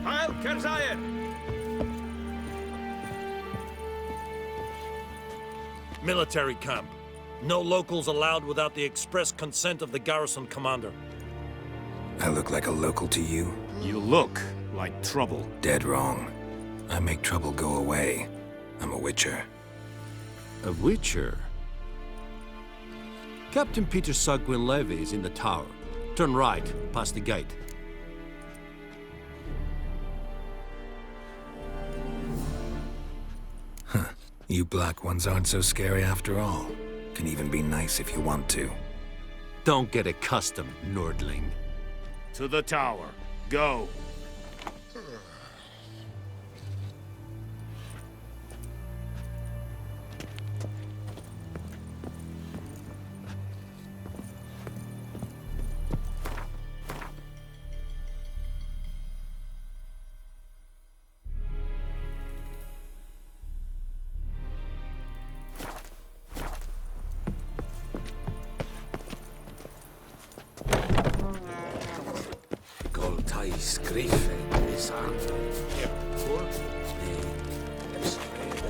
Heil Kerzayer! Military camp. No locals allowed without the express consent of the garrison commander. I look like a local to you? You look like trouble. Dead wrong. I make trouble go away. I'm a witcher. A witcher? Captain Peter Sagwin Levy is in the tower. Turn right, past the gate. Huh. You black ones aren't so scary after all. Can even be nice if you want to. Don't get accustomed, Nordling. To the tower. Go.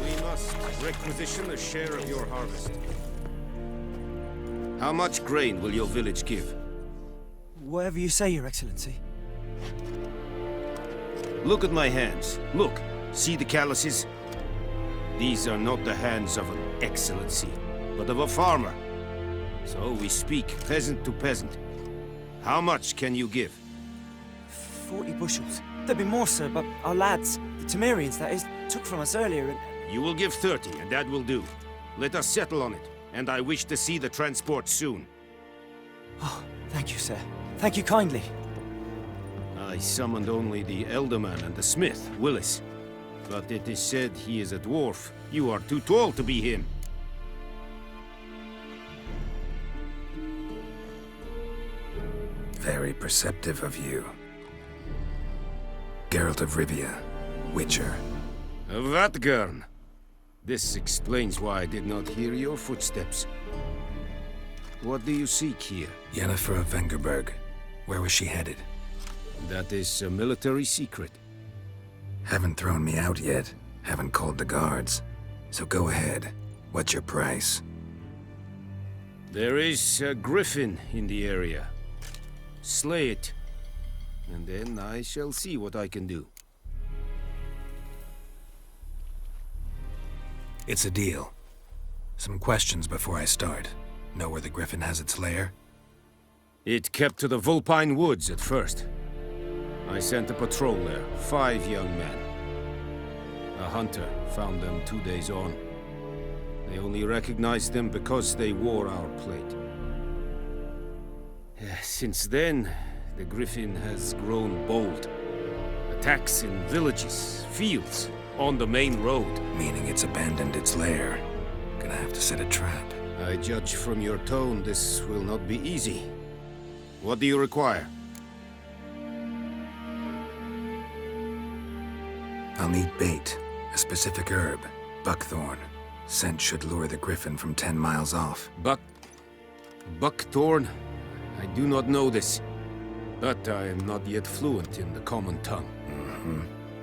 We must requisition a share of your harvest. How much grain will your village give? Whatever you say, Your Excellency. Look at my hands. Look. See the calluses? These are not the hands of an excellency, but of a farmer. So we speak peasant to peasant. How much can you give? 40 bushels. There'd be more, sir, but our lads, the Temerians, that is, took from us earlier and... You will give 30, and that will do. Let us settle on it, and I wish to see the transport soon. Oh, thank you, sir. Thank you kindly. I summoned only the Elderman and the smith, Willis. But it is said he is a dwarf. You are too tall to be him. Very perceptive of you. Geralt of Rivia, Witcher. Vatgern. This explains why I did not hear your footsteps. What do you seek here? Yennefer of Vengerberg. Where was she headed? That is a military secret. Haven't thrown me out yet. Haven't called the guards. So go ahead. What's your price? There is a griffin in the area. Slay it. And then I shall see what I can do. It's a deal. Some questions before I start. Know where the griffin has its lair? It kept to the Vulpine Woods at first. I sent a patrol there, 5 young men. A hunter found them 2 days on. They only recognized them because they wore our plate. Since then, the griffin has grown bold. Attacks in villages, fields, on the main road. Meaning it's abandoned its lair. Gonna have to set a trap. I judge from your tone this will not be easy. What do you require? I'll need bait, a specific herb, buckthorn. Scent should lure the griffin from 10 miles off. Buckthorn? I do not know this, but I am not yet fluent in the common tongue.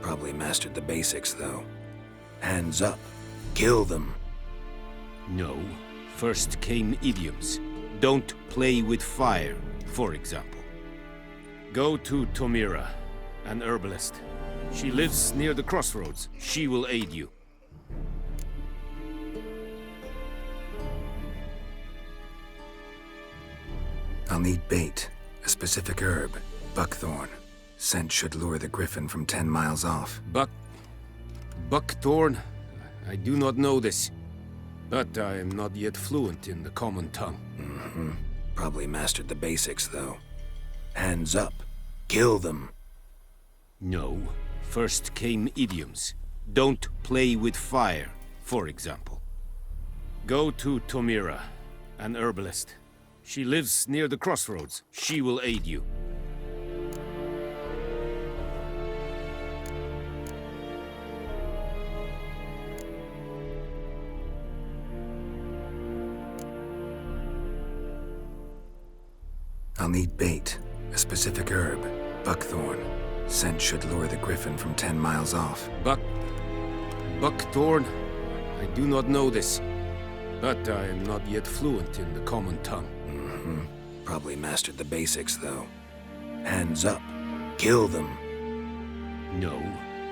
Probably mastered the basics, though. Hands up. Kill them. No. First came idioms. Don't play with fire, for example. Go to Tomira, an herbalist. She lives near the crossroads. She will aid you. I'll need bait, a specific herb, buckthorn. Scent should lure the griffin from 10 miles off. Buckthorn? I do not know this, but I am not yet fluent in the common tongue. Probably mastered the basics, though. Hands up. Kill them. No. First came idioms. Don't play with fire, for example. Go to Tomira, an herbalist. She lives near the crossroads. She will aid you. I'll need bait, a specific herb, buckthorn. Scent should lure the griffin from 10 miles off. Buckthorn? I do not know this, but I am not yet fluent in the common tongue. Probably mastered the basics, though. Hands up. Kill them. No.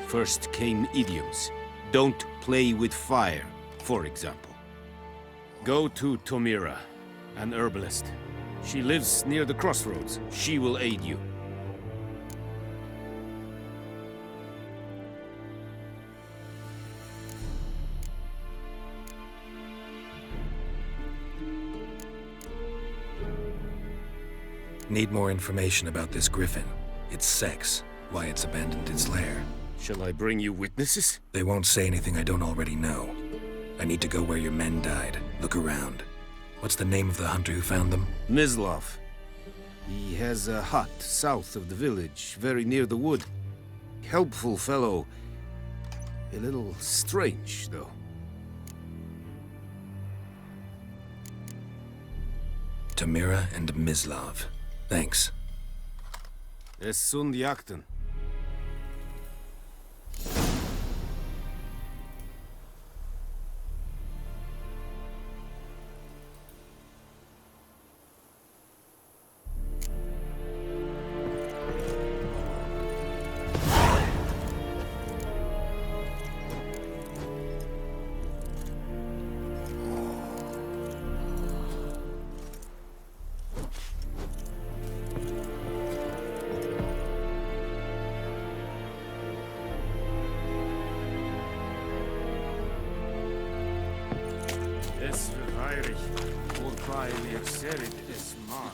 First came idioms. Don't play with fire, for example. Go to Tomira, an herbalist. She lives near the crossroads. She will aid you. Need more information about this griffin. Its sex, why it's abandoned its lair. Shall I bring you witnesses? They won't say anything I don't already know. I need to go where your men died. Look around. What's the name of the hunter who found them? Mislav. He has a hut south of the village, very near the wood. Helpful fellow. A little strange, though. Tomira and Mislav. Thanks. Es sunt jakten. Es verweirig. Wohlfeil exerit es mar.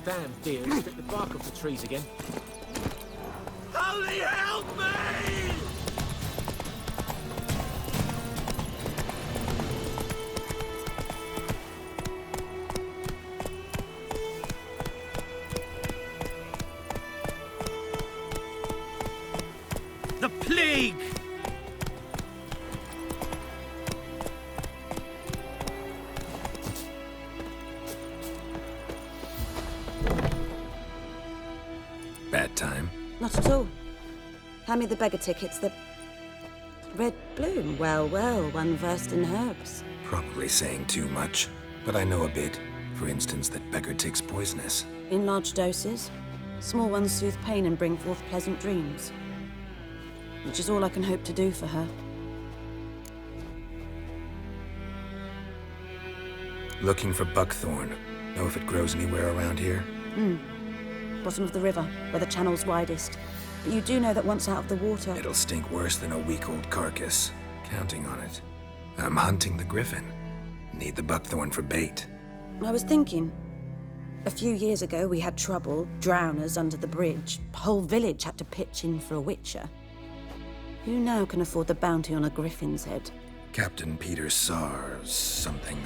Damn deer, strip the bark off the trees again. Holy help me! The plague! Bad time. Not at all. Hand me the beggar tickets, the red bloom. Well, well, one versed in herbs. Probably saying too much, but I know a bit. For instance, that beggar tick's poisonous. In large doses. Small ones soothe pain and bring forth pleasant dreams. Which is all I can hope to do for her. Looking for buckthorn. Know if it grows anywhere around here? Bottom of the river, where the channel's widest. But you do know that once out of the water... It'll stink worse than a week-old carcass. Counting on it. I'm hunting the griffin. Need the buckthorn for bait. I was thinking... A few years ago, we had trouble, drowners under the bridge. Whole village had to pitch in for a witcher. Who now can afford the bounty on a griffin's head? Captain Peter Sar... something.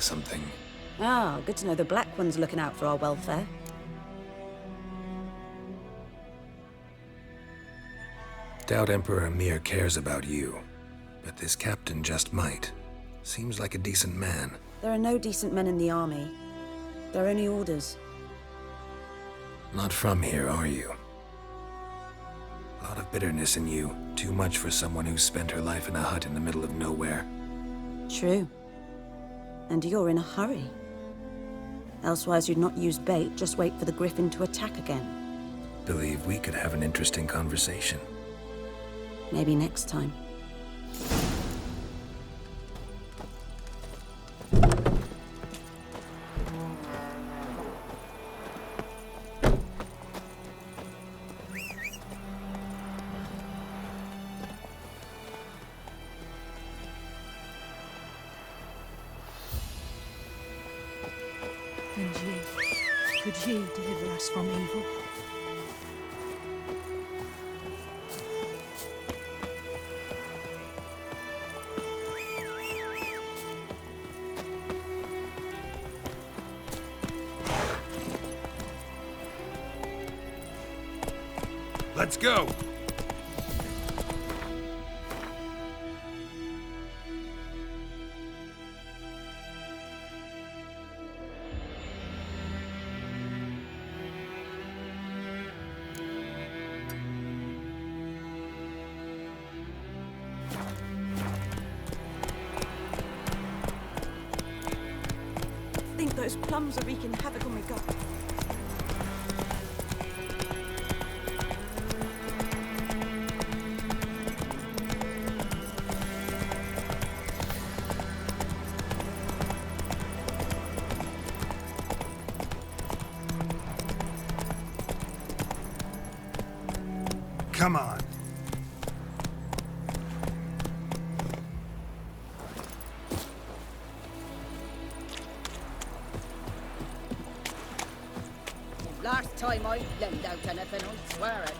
Ah, good to know the Black One's looking out for our welfare. Doubt Emperor Amir cares about you, but this captain just might. Seems like a decent man. There are no decent men in the army. They're only orders. Not from here, are you? A lot of bitterness in you. Too much for someone who spent her life in a hut in the middle of nowhere. True. And you're in a hurry. Elsewise you'd not use bait, just wait for the Griffin to attack again. Believe we could have an interesting conversation. Maybe next time. And ye, could ye deliver us from evil? Let's go! I think those plums are wreaking havoc on my gut. Come on. Last time I lend out anything, I swear it.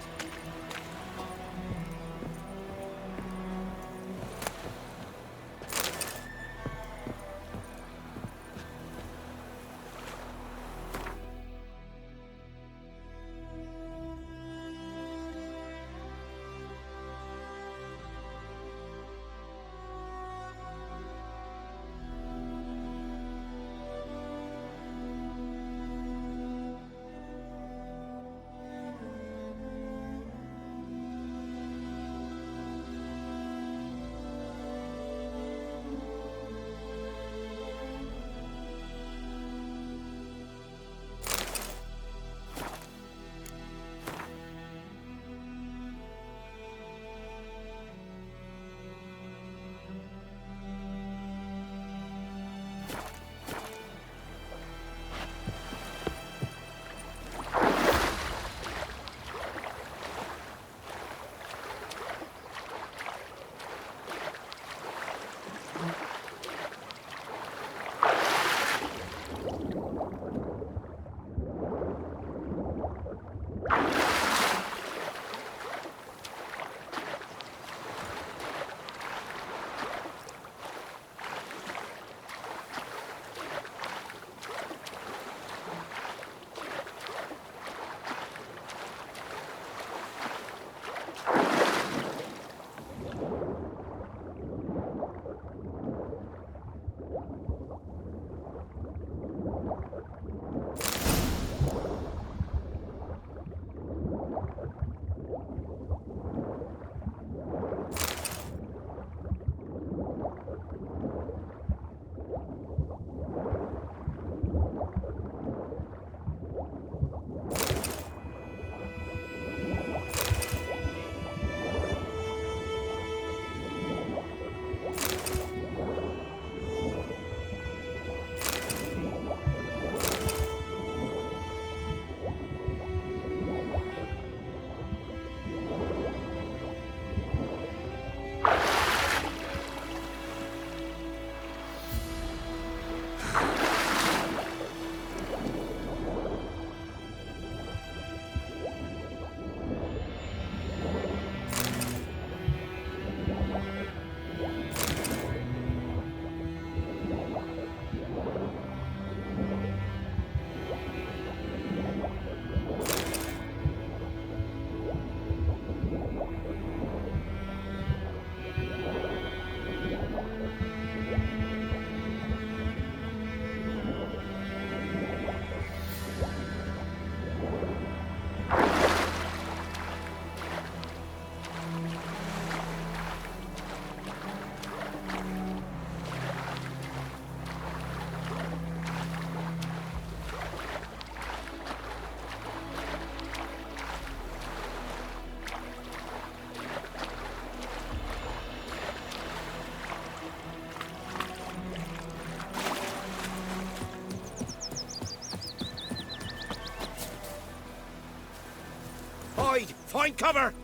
Find cover!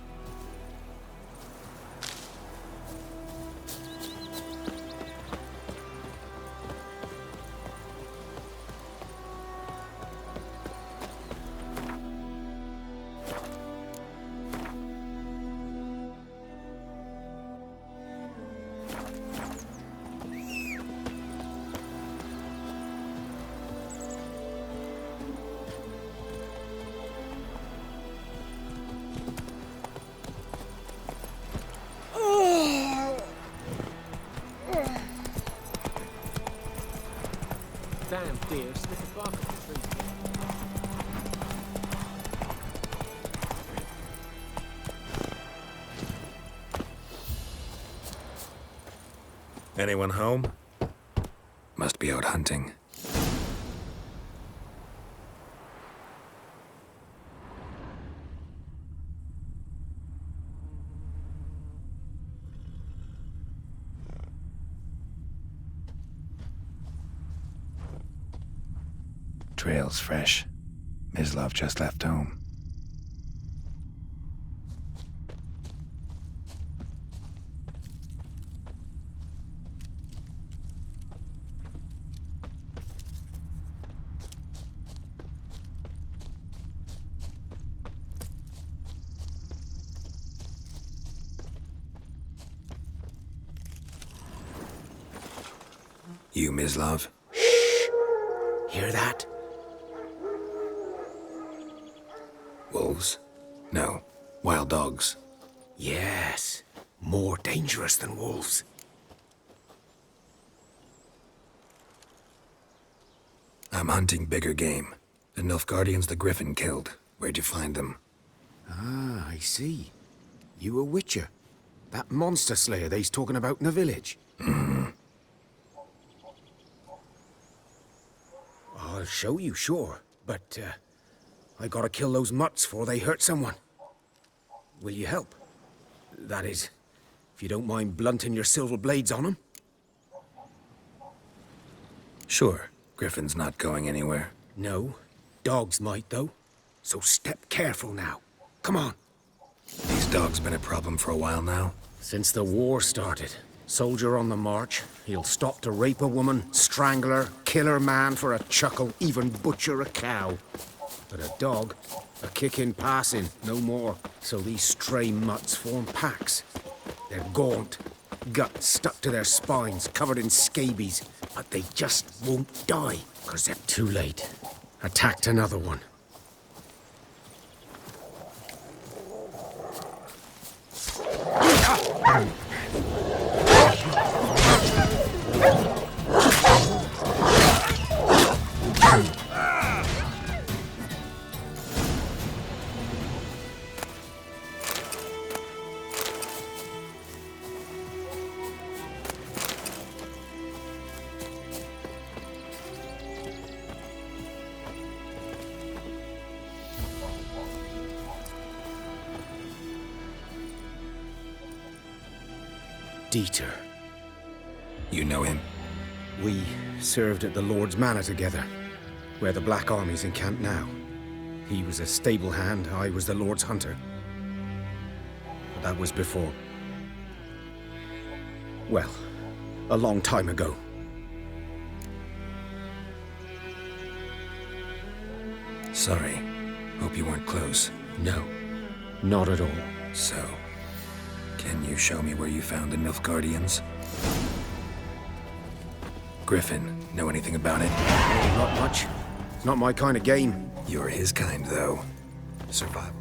Damn deer, sniff the bark off the tree. Anyone home? Must be out hunting. Trail's fresh. Mislav just left home. You, Mislav? Hear that? Wolves? No. Wild dogs. Yes. More dangerous than wolves. I'm hunting bigger game. The Nilfgaardians the Griffin killed. Where'd you find them? Ah, I see. You a witcher. That monster slayer they's talking about in the village. I'll show you, sure. But, I gotta kill those mutts before they hurt someone. Will you help? That is, if you don't mind blunting your silver blades on them. Sure. Griffin's not going anywhere. No. Dogs might, though. So step careful now. Come on. These dogs been a problem for a while now. Since the war started. Soldier on the march. He'll stop to rape a woman, strangle her, kill her man for a chuckle, even butcher a cow. But a dog, a kick in passing, no more. So these stray mutts form packs. They're gaunt, guts stuck to their spines, covered in scabies. But they just won't die, 'cause they're too late. Attacked another one. Dieter. You know him? We served at the Lord's Manor together, where the Black Army's encamped now. He was a stable hand, I was the Lord's hunter. But that was before. Well, a long time ago. Sorry. Hope you weren't close. No, not at all. So, can you show me where you found the Nilfgaardians? Griffin, know anything about it? Not much. It's not my kind of game. You're his kind, though. Survival.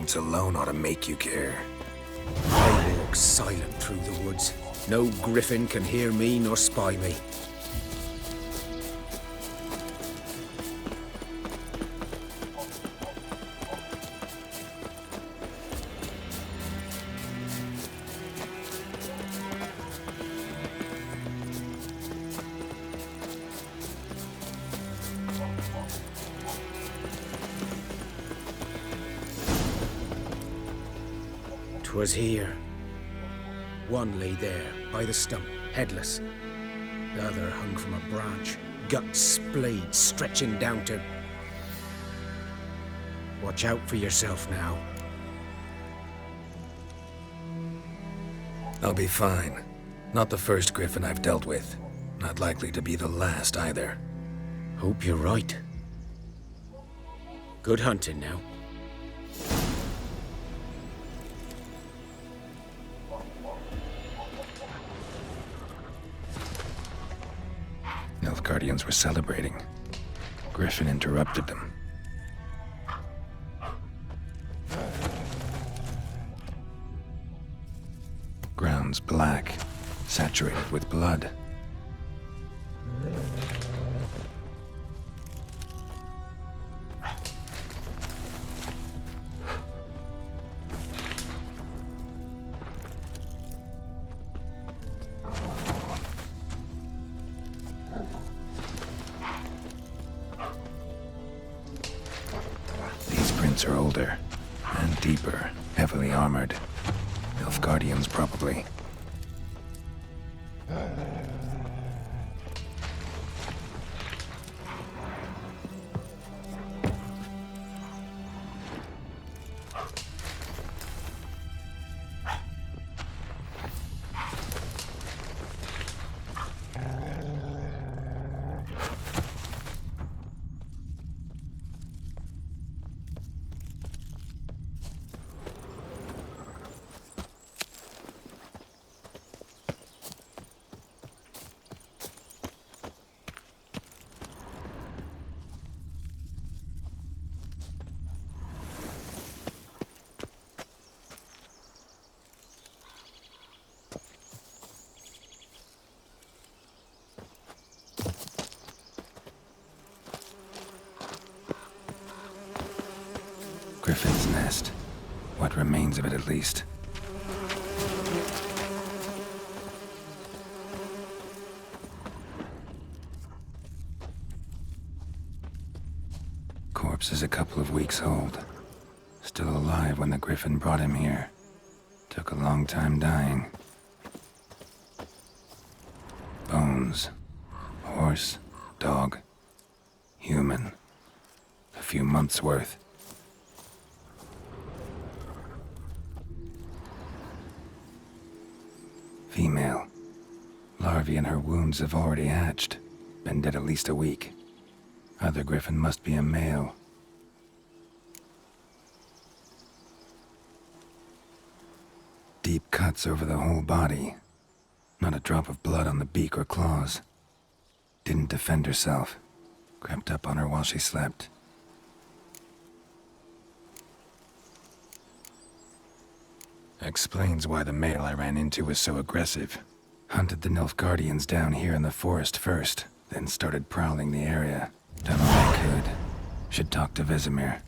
presence alone ought to make you care. I walk silent through the woods. No griffin can hear me nor spy me. 'Twas here. One lay there, by the stump, headless. The other hung from a branch, guts splayed, stretching down to... Watch out for yourself now. I'll be fine. Not the first griffin I've dealt with. Not likely to be the last either. Hope you're right. Good hunting now. Guardians were celebrating. Griffin interrupted them. Ground's black, saturated with blood. Are older and deeper, heavily armored. Elf Guardians, probably. Griffin's nest. What remains of it, at least. Corpse is a couple of weeks old. Still alive when the griffin brought him here. Took a long time dying. Bones. Horse. Dog. Human. A few months' worth. Female. Larvae in her wounds have already hatched. Been dead at least a week. Other griffin must be a male. Deep cuts over the whole body. Not a drop of blood on the beak or claws. Didn't defend herself. Crept up on her while she slept. Explains why the male I ran into was so aggressive. Hunted the Nilfgaardians down here in the forest first, then started prowling the area. Done all I could. Should talk to Vesemir.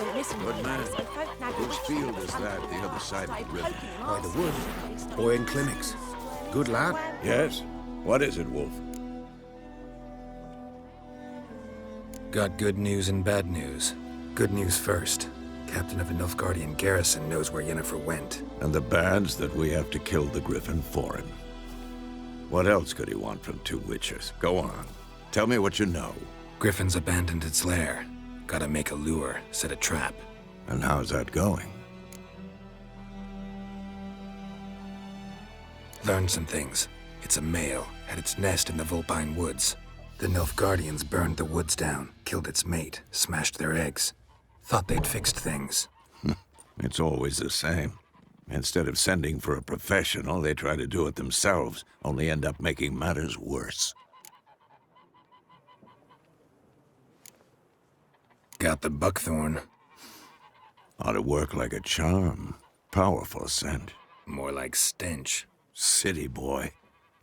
won't listen to Good me, man. so folk now Whose bewitch field me is that, the other side of the river? By the wood. Boy in clinics. Good lad. Yes? What is it, Wolf? Got good news and bad news. Good news first. Captain of the Nilfgaardian garrison knows where Yennefer went. And the bad's that we have to kill the Griffin for him. What else could he want from two witches? Go on. Tell me what you know. Griffin's abandoned its lair. Gotta make a lure, set a trap. And how's that going? Learned some things. It's a male, had its nest in the Vulpine Woods. The Nilfgaardians burned the woods down, killed its mate, smashed their eggs. Thought they'd fixed things. It's always the same. Instead of sending for a professional, they try to do it themselves, only end up making matters worse. Got the buckthorn. Ought to work like a charm. Powerful scent. More like stench. City boy.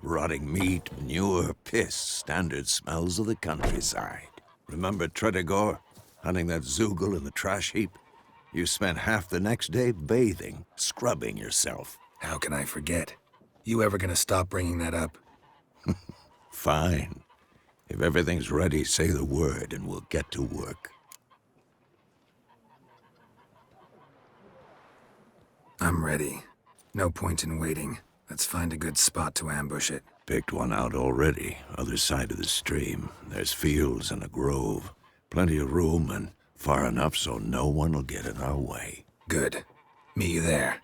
Rotting meat, manure, piss, standard smells of the countryside. Remember Tredegor? Hunting that Zoogle in the trash heap? You spent half the next day bathing, scrubbing yourself. How can I forget? You ever gonna stop bringing that up? Fine. If everything's ready, say the word and we'll get to work. I'm ready. No point in waiting. Let's find a good spot to ambush it. Picked one out already, other side of the stream. There's fields and a grove. Plenty of room and far enough so no one will get in our way. Good. Meet you there.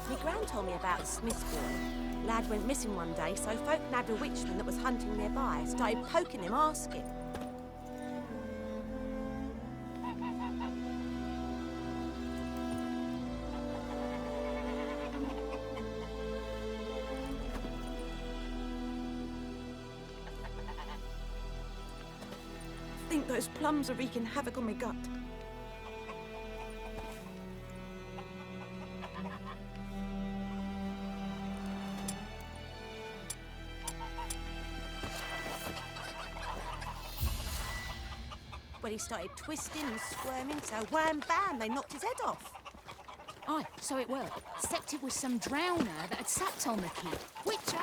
My gran told me about a Smith's boy. Lad went missing one day, so folk nabbed a witchman that was hunting nearby. Started poking him, asking. I think those plums are wreaking havoc on my gut. Well, he started twisting and squirming, so wham bam, they knocked his head off. Aye, so it were. Except it was some drowner that had sat on the kid. Witcher!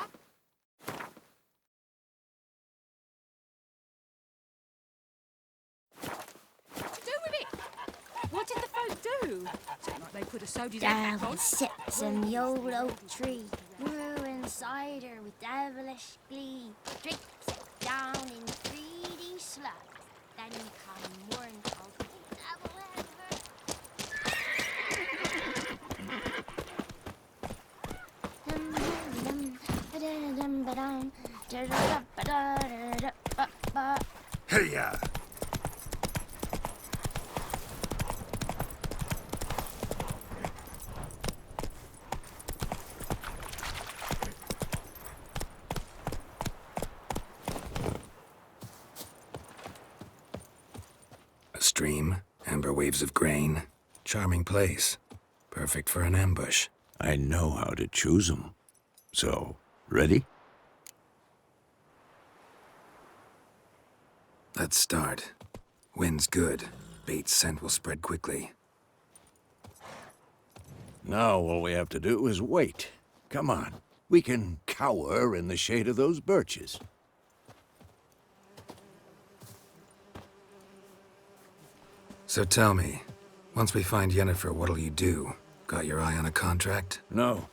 What to do with it? What did the folk do? Seemed like they put a soldier's head back on. Sits in the old oak tree, brewing cider with devilish glee. Drinks it down in 3D slugs. Then come morn called devil Hey-ya! A stream, amber waves of grain. Charming place. Perfect for an ambush. I know how to choose 'em. So, ready? Let's start. Wind's good. Bait's scent will spread quickly. Now all we have to do is wait. Come on. We can cower in the shade of those birches. So tell me, once we find Yennefer, what'll you do? Got your eye on a contract? No.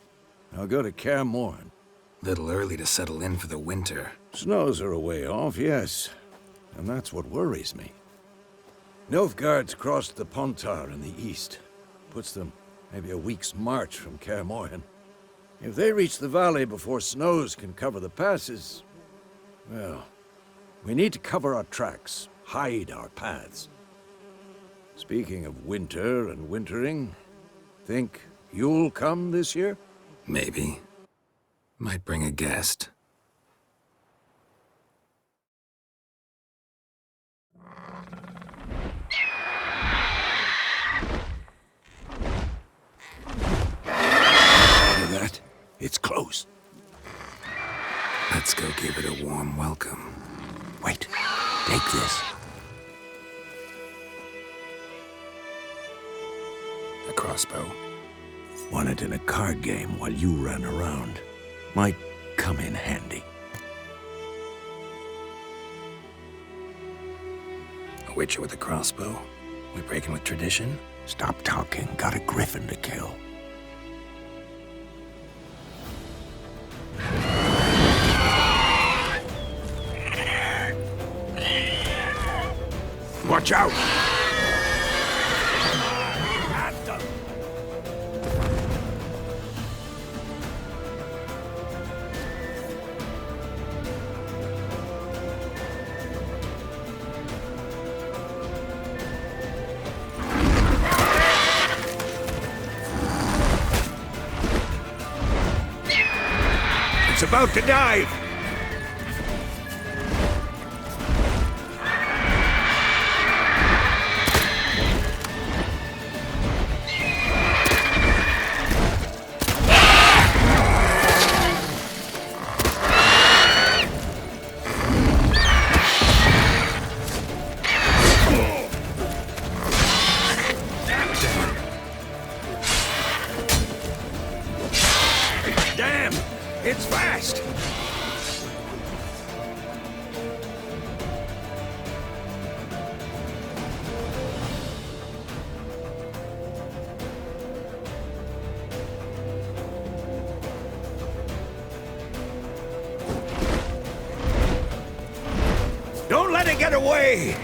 I'll go to Kaer Morhen. Little early to settle in for the winter. Snows are a way off, yes. And that's what worries me. Nilfgaard's crossed the Pontar in the east. Puts them maybe a week's march from Kaer Morhen. If they reach the valley before snows can cover the passes, well, we need to cover our tracks, hide our paths. Speaking of winter and wintering, think you'll come this year? Maybe. Might bring a guest. Hear that? It's close. Let's go give it a warm welcome. Wait, take this. A crossbow. Won it in a card game while you ran around. Might come in handy. A witcher with a crossbow? We breaking with tradition? Stop talking. Got a griffin to kill. Watch out! It's about to dive! Damn! It's fast! Don't let it get away!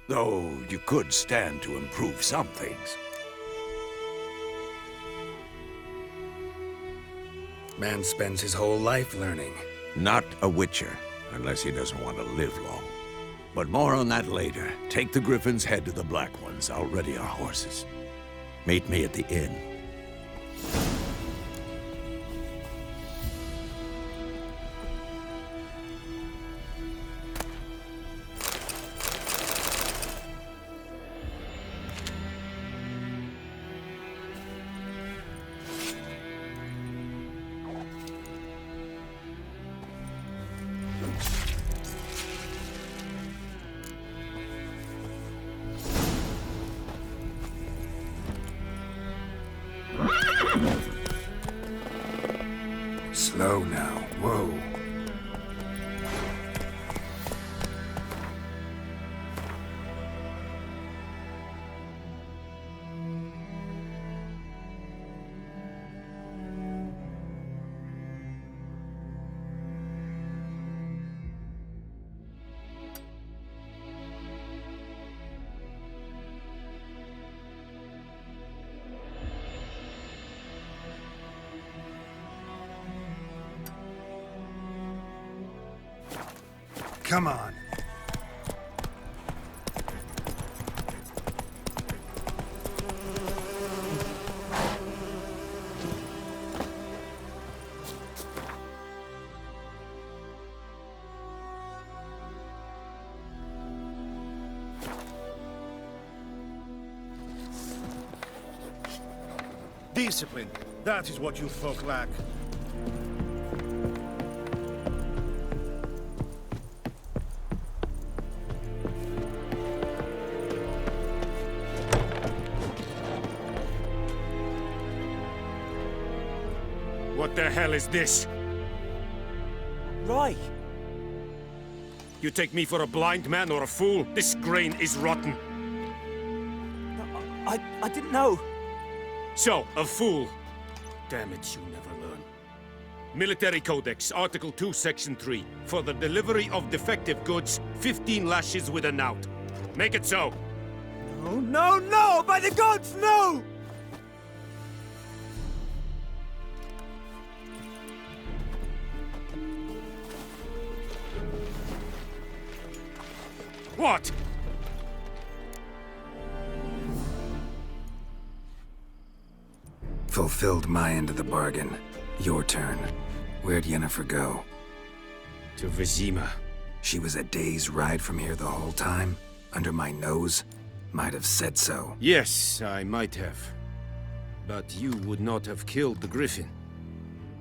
Though you could stand to improve some things. Man spends his whole life learning. Not a witcher, unless he doesn't want to live long. But more on that later. Take the Griffin's head to the Black Ones. I'll ready our horses. Meet me at the inn. Slow now. Whoa. Come on. Discipline. That is what you folk lack. What the hell is this? Right. You take me for a blind man or a fool? This grain is rotten. I didn't know. So, a fool. Damn it, you never learn. Military Codex, Article 2, Section 3. For the delivery of defective goods, 15 lashes with a knout. Make it so. No, no, no! By the gods, no! What? Fulfilled my end of the bargain. Your turn. Where'd Yennefer go? To Vizima. She was a day's ride from here the whole time? Under my nose? Might have said so. Yes, I might have. But you would not have killed the Griffin.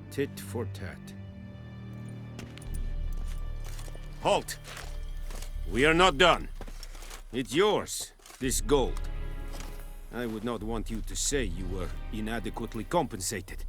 Tit for tat. Halt! We are not done. It's yours, this gold. I would not want you to say you were inadequately compensated.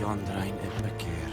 Jondrain et bekeer.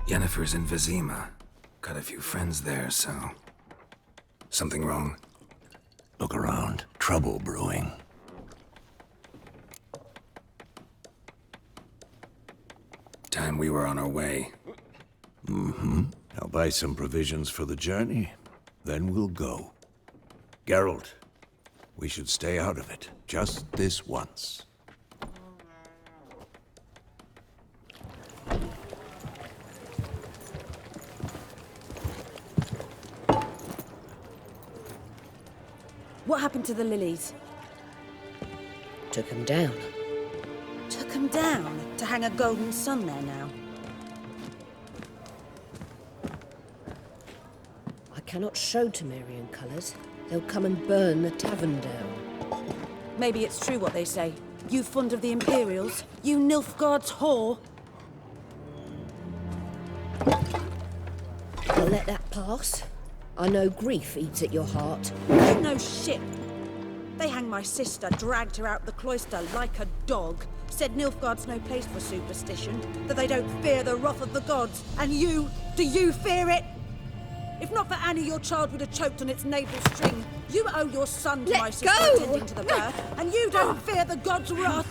Yennefer's in Vizima. Got a few friends there, so... Something wrong? Look around. Trouble brewing. Time we were on our way. Mm-hmm. I'll buy some provisions for the journey, then we'll go. Geralt, we should stay out of it, just this once. What happened to the lilies? Took him down. Took them down to hang a golden sun there now. I cannot show Temerian colours. They'll come and burn the tavern down. Maybe it's true what they say. You fond of the Imperials? You Nilfgaard's whore? I'll let that pass. I know grief eats at your heart. You know shit. They hanged my sister, dragged her out the cloister like a dog. Said Nilfgaard's no place for superstition, that they don't fear the wrath of the gods. And you, do you fear it? If not for Annie, your child would have choked on its navel string. You owe your son to my sister attending to the birth, and you don't fear the gods' wrath.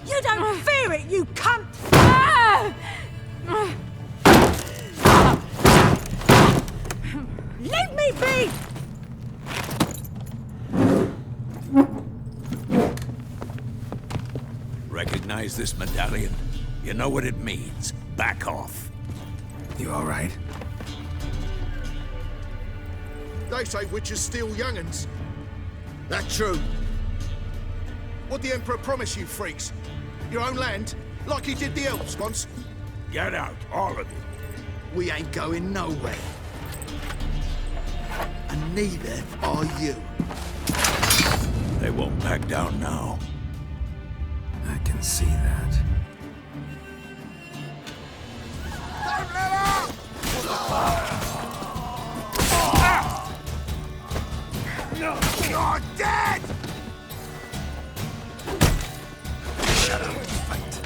You don't fear it, you cunt! Leave me be! Recognize this medallion? You know what it means. Back off. You all right? They say witches steal young'uns. That true? What the Emperor promise you, freaks? Your own land? Like he did the elves once? Get out, all of you. We ain't going nowhere. And neither are you. They won't back down now. I can see that. Don't let up! No, you're dead! Shut up and fight.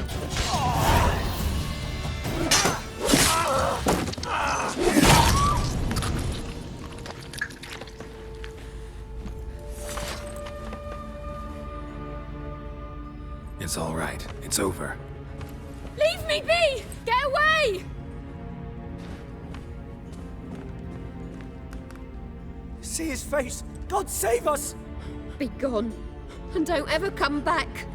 It's all right. It's over. Leave me be! Get away! See his face! God save us! Be gone, and don't ever come back.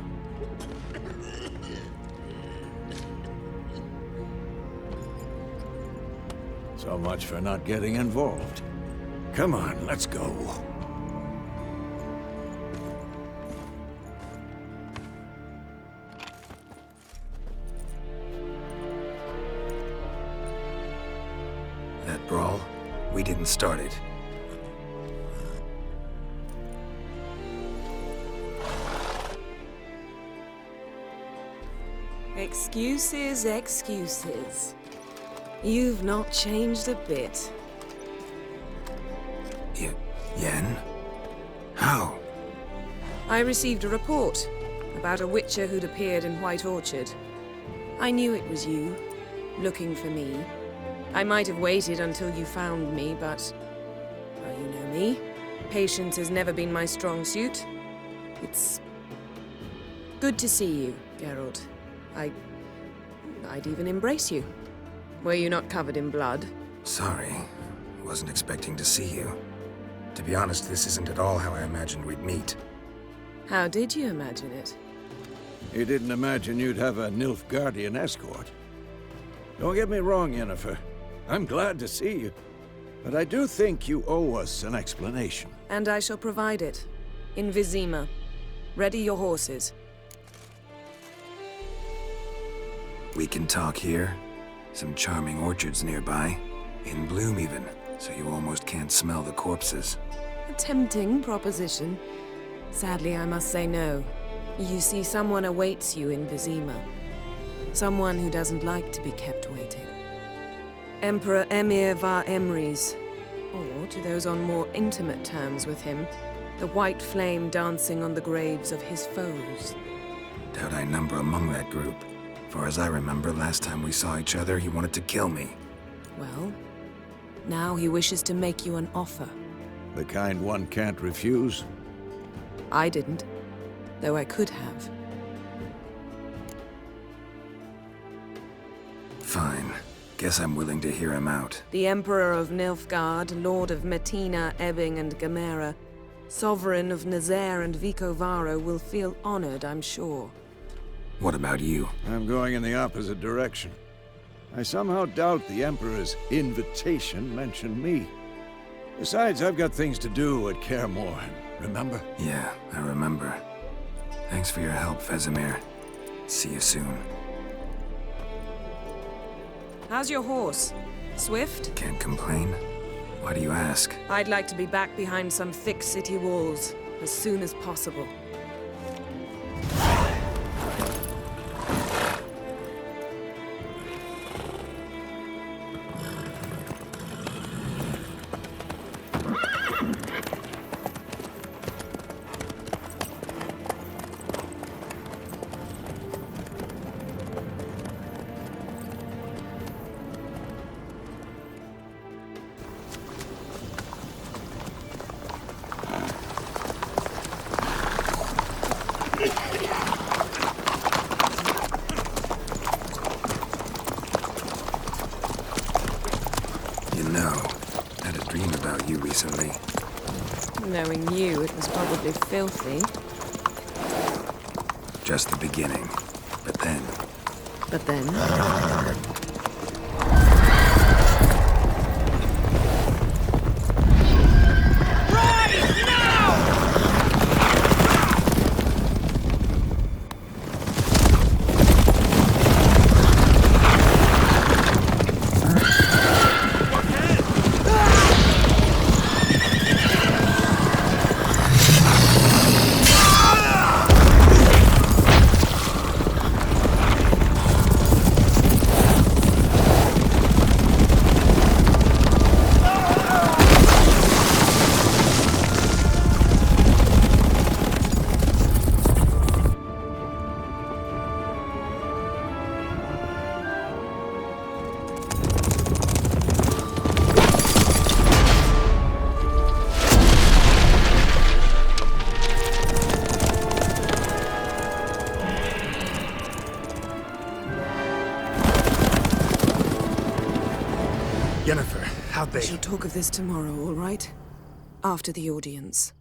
So much for not getting involved. Come on, let's go. That brawl, we didn't start it. Excuses, excuses. You've not changed a bit. Yen? How? I received a report about a witcher who'd appeared in White Orchard. I knew it was you, looking for me. I might have waited until you found me, but... well, you know me. Patience has never been my strong suit. It's... good to see you, Geralt. I'd even embrace you. Were you not covered in blood? Sorry. Wasn't expecting to see you. To be honest, this isn't at all how I imagined we'd meet. How did you imagine it? You didn't imagine you'd have a Nilfgaardian escort? Don't get me wrong, Yennefer. I'm glad to see you. But I do think you owe us an explanation. And I shall provide it. In Vizima. Ready your horses. We can talk here. Some charming orchards nearby. In bloom even, so you almost can't smell the corpses. A tempting proposition. Sadly, I must say no. You see, someone awaits you in Vizima. Someone who doesn't like to be kept waiting. Emperor Emir var Emrys, or to those on more intimate terms with him, the white flame dancing on the graves of his foes. Doubt I number among that group. Far as I remember, last time we saw each other, he wanted to kill me. Well, now he wishes to make you an offer. The kind one can't refuse? I didn't, though I could have. Fine. Guess I'm willing to hear him out. The Emperor of Nilfgaard, Lord of Metina, Ebbing, and Gamera, Sovereign of Nazaire and Vicovaro will feel honored, I'm sure. What about you? I'm going in the opposite direction. I somehow doubt the Emperor's invitation mentioned me. Besides, I've got things to do at Kaer Morhen, remember? Yeah, I remember. Thanks for your help, Vesemir. See you soon. How's your horse? Swift? Can't complain. Why do you ask? I'd like to be back behind some thick city walls as soon as possible. Recently. Knowing you, it was probably filthy. Just the beginning. But then... But then? Yennefer, how'd they... We shall talk of this tomorrow, all right? After the audience.